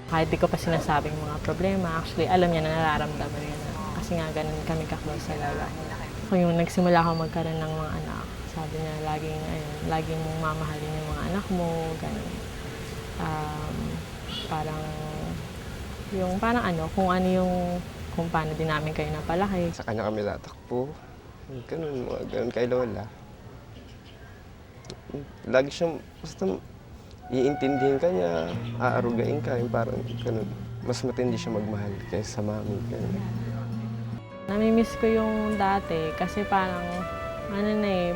Kahit di ko pa sinasabing mga problema, actually alam niya na nararamdaman niya na. Kasi nga ganun kami ka-close sa lola. Kung yung nagsimula ako magkaroon ng mga anak, sabi niya laging mong mamahalin yung mga anak mo, ganun. Kung paano din namin kayo napalaki. Sa kanya kami tatakbo. Ganun, mga ganun kay lola. Lagi siyang, basta iintindihin ka niya, aarugain ka, yung parang ganun. Mas matindi siya magmahal kaysa sa mami. Ganun. Namimiss ko yung dati kasi parang,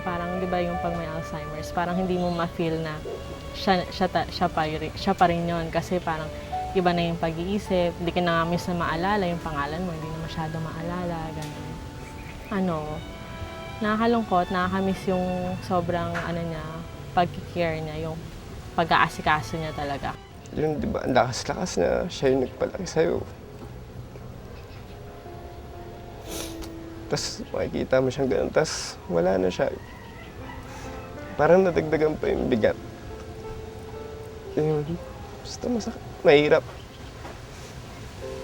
parang di ba yung pag may Alzheimer's, parang hindi mo ma-feel na siya pa rin yun kasi parang iba na yung pag-iisip, hindi ka na miss na maalala yung pangalan mo, hindi na masyado maalala, ganun. Nakakalungkot, nakakamiss yung sobrang pag-care niya, yung pag-aasikaso niya talaga. Yun, di ba, ang lakas-lakas na siya yung nagpalaki sa'yo. Tapos makikita mo siyang ganun, tapos wala na siya. Parang nadagdagan pa yung bigat. Yun, basta masakit. Mahirap.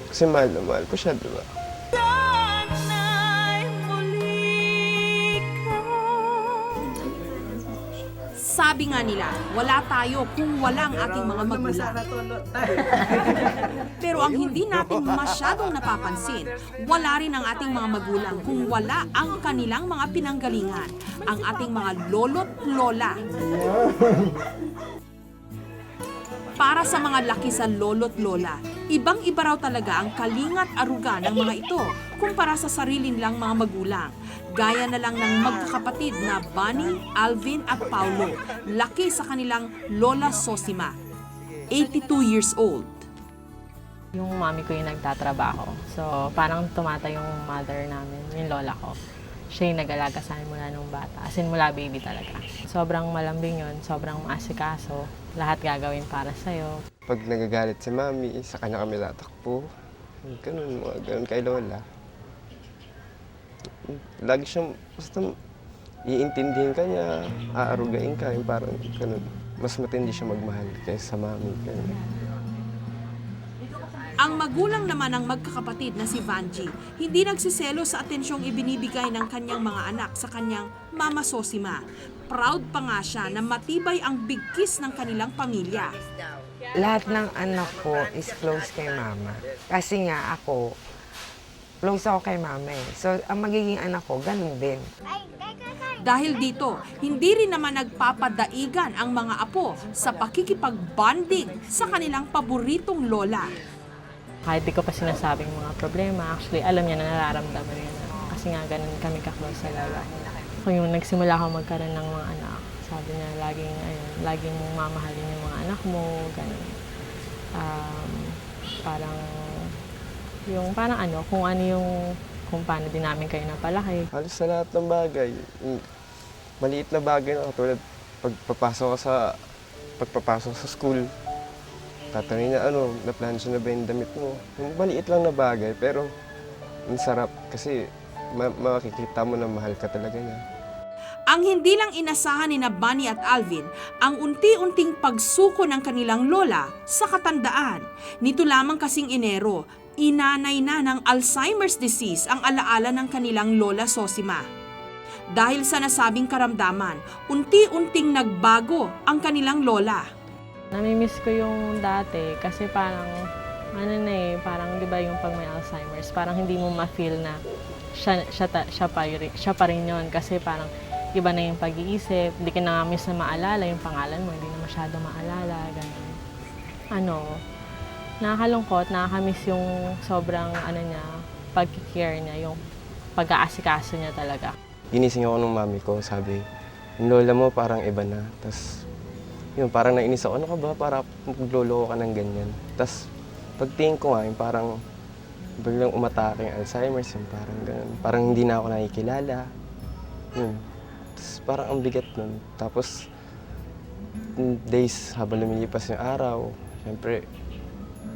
Kasi mahal na mahal ko siya, di ba? Sabi nga nila, wala tayo kung walang ating mga magulang. Pero ang hindi natin masyadong napapansin, wala rin ang ating mga magulang kung wala ang kanilang mga pinanggalingan, ang ating mga lolo't lola. Para sa mga laki sa lolo't lola, ibang-iba raw talaga ang kalingat aruga ng mga ito kumpara sa sarili nilang mga magulang. Gaya na lang ng magkakapatid na Bunny, Alvin at Paulo, laki sa kanilang Lola Sosima, 82 years old. Yung mami ko yung nagtatrabaho. So, parang tumata yung mother namin, yung lola ko. Siya yung nag-alaga sa amin mula nung bata. As in, mula baby talaga. Sobrang malambing yun, sobrang maasikaso. Lahat gagawin para sa'yo. Pag nagagalit si mami, sa kanya kami tatakbo. Ganun, mga ganun kay lola. Lagi siyang, basta iintindihin ka niya, aarugain ka, yung parang ganun. Mas matindi siya magmahal kaysa sa mami. Ganun. Ang magulang naman ng magkakapatid na si Vanji, hindi nagsiselo sa atensyong ibinibigay ng kanyang mga anak sa kanyang Mama Sosima. Proud pa nga siya na matibay ang bigkis ng kanilang pamilya. Lahat ng anak ko is close kay mama. Kasi nga ako, close ako kay mama eh. So, ang magiging anak ko, ganun din. Dahil dito, hindi rin naman nagpapadaigan ang mga apo sa pakikipag-bonding sa kanilang paboritong lola. Kahit di ko pa sinasabing mga problema, actually alam niya na nararamdaman niya na. Kasi nga ganun kami ka-close sa lola. Kung yung nagsimula ako magkaroon ng mga anak, sabi niya laging mong mamahalin yung mga anak mo, ganun. Kung paano din namin kayo napalaki. Halos sa lahat ng bagay, maliit na bagay na katulad pagpapasok sa school. Tatanungin niya, na-plansyo na ba yung damit mo? Yung maliit lang na bagay, pero ang sarap kasi makikita mo na mahal ka talaga niya. Ang hindi lang inasahan ni Bunny at Alvin ang unti-unting pagsuko ng kanilang lola sa katandaan. Nito lamang kasing Enero, inanay na ng Alzheimer's disease ang alaala ng kanilang Lola Sosima. Dahil sa nasabing karamdaman, unti-unting nagbago ang kanilang lola. Namimiss ko yung dati kasi parang, parang di ba yung pag may Alzheimer's, parang hindi mo ma-feel na siya pa rin yun kasi parang iba na yung pag-iisip, hindi ka na miss na maalala yung pangalan mo, hindi na masyado maalala, ganun. Nakakalungkot, nakakamiss yung sobrang pag-care niya, yung pag-aasikaso niya talaga. Ginising ako ng mami ko, sabi, yung lola mo parang iba na. Tapos, yun, parang nainis ako, ano ka ba, para magloloko ka ng ganyan. Tapos, pagtingin ko nga, yung parang biglang umatake yung Alzheimer's, yung parang ganun. Parang hindi na ako nakikilala. Yun. Tapos, parang ang bigat nun. Tapos, days, habang lumilipas yung araw, syempre,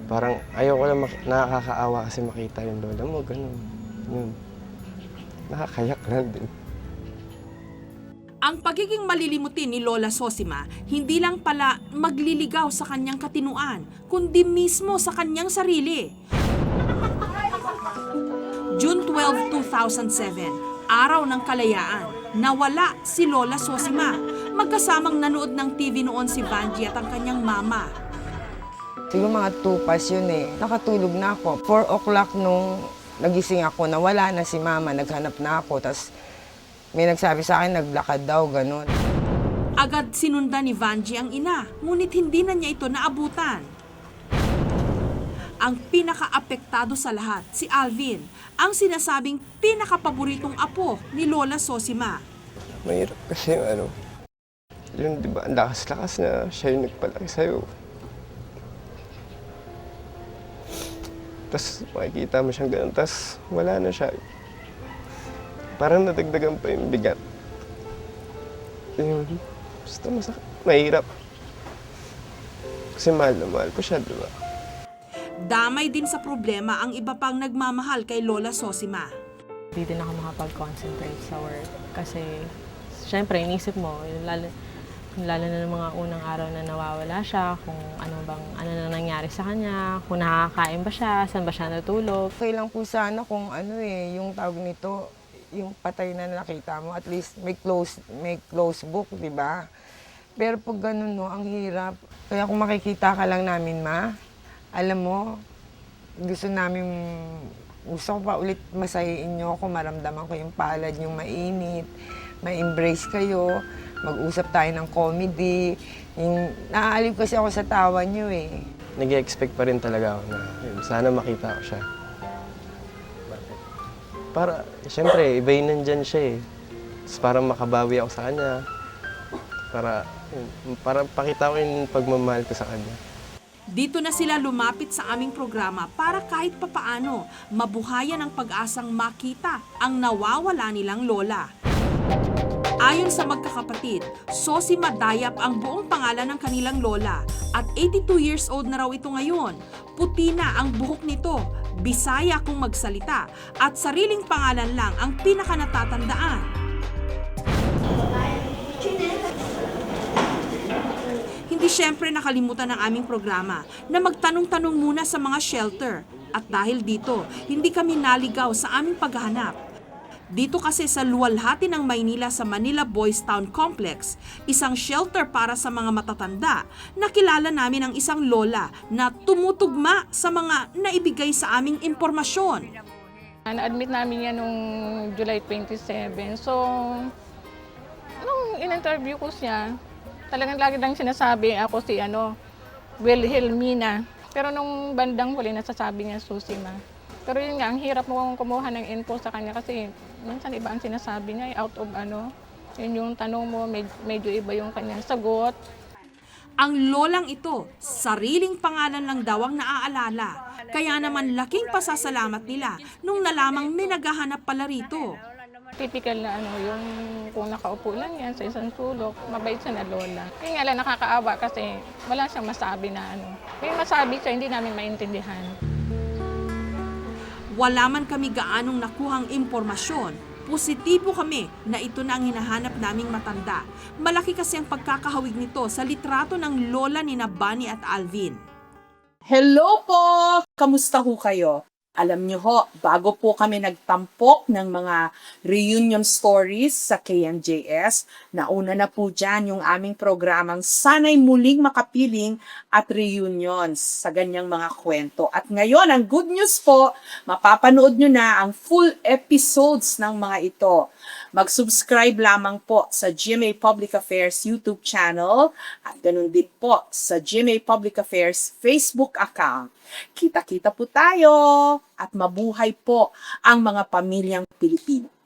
parang ayoko lang nakakaawa kasi makita yung lola mo, ganun. Yun. Nakakayak lang din. Ang pagiging malilimutin ni Lola Sosima, hindi lang pala magliligaw sa kanyang katinuan, kundi mismo sa kanyang sarili. June 12, 2007, araw ng kalayaan, nawala si Lola Sosima. Magkasamang nanood ng TV noon si Vanji at ang kanyang mama. Siguro mga 2 past yun eh. Nakatulog na ako. 4 o'clock nung nagising ako, nawala na si mama, naghanap na ako. Tapos may nagsabi sa akin, naglakad daw, ganun. Agad sinundan ni Vanji ang ina, ngunit hindi na niya ito naabutan. Ang pinaka-apektado sa lahat, si Alvin, ang sinasabing pinaka-paboritong apo ni Lola Sosima. Mahirap kasi yung di ba, ang lakas-lakas na siya yung nagpalaki sa'yo. Tapos makikita mo siyang ganun, tapos wala na siya. Parang nadagdagan pa yung bigat. Yun, basta masakit. Mahirap. Kasi mahal na mahal ko siya, di ba? Damay din sa problema ang iba pang nagmamahal kay Lola Sosima. Hindi din ako makapag-concentrate sa work kasi syempre inisip mo, lalo na ng mga unang araw na nawawala siya, kung ano na nangyari sa kanya, kung nakakain ba siya, saan ba siya natulog. Okay lang po sana kung yung tawag nito, yung patay na nakita mo, at least may close book, di ba? Pero pag ganun, no, ang hirap. Kaya kung makikita ka lang namin, ma, alam mo, gusto ko pa ulit masahiin niyo ako, maramdaman ko yung palad yung mainit, ma-embrace kayo, mag-usap tayo ng comedy. Naaaliw kasi ako sa tawa niyo eh. Nag-expect pa rin talaga ako na sana makita ko siya. Para, siyempre, iba yun nandyan siya eh. Tapos parang makabawi ako sa kanya. Para pakita ko yung pagmamahal ko sa kanya. Dito na sila lumapit sa aming programa para kahit papaano mabuhayan ang pag-asang makita ang nawawala nilang lola. Ayon sa magkakapatid, Sosima Dayap ang buong pangalan ng kanilang lola at 82 years old na raw ito ngayon. Puti na ang buhok nito, Bisaya kung magsalita at sariling pangalan lang ang pinakanatatandaan. Hindi syempre nakalimutan ng aming programa na magtanong-tanong muna sa mga shelter. At dahil dito, hindi kami naligaw sa aming paghahanap. Dito kasi sa luwalhati ng Maynila sa Manila Boys Town Complex, isang shelter para sa mga matatanda, nakilala namin ang isang lola na tumutugma sa mga naibigay sa aming impormasyon. Na-admit namin yan noong July 27. So, nung in-interview ko siya, talagang lagi lang sinasabi ako si Wilhelmina. Pero nung bandang huli, nasasabi niya Sosima. Pero yun nga, ang hirap mo kumuha ng info sa kanya kasi minsan iba ang sinasabi niya, out of yun yung tanong mo, medyo iba yung kanyang sagot. Ang lolang ito, sariling pangalan lang daw ang naaalala. Kaya naman laking pasasalamat nila nung nalamang may naghahanap pala rito. Typical na yung kung nakaupo lang yan sa isang sulok, mabait siya na lola. Yung nga lang nakakaawa kasi wala siyang masabi na May masabi siya, hindi namin maintindihan. Wala man kami gaanong nakuhang impormasyon, positibo kami na ito na ang hinahanap naming matanda. Malaki kasi ang pagkakahawig nito sa litrato ng lola ni Bunny at Alvin. Hello po! Kamusta ho kayo? Alam niyo ho, bago po kami nagtampok ng mga reunion stories sa KMJS, nauna na po dyan yung aming programang Sana'y Muling Makapiling at Reunions sa ganyang mga kwento. At ngayon, ang good news po, mapapanood nyo na ang full episodes ng mga ito. Mag-subscribe lamang po sa GMA Public Affairs YouTube channel at ganun din po sa GMA Public Affairs Facebook account. Kita-kita po tayo at mabuhay po ang mga pamilyang Pilipino.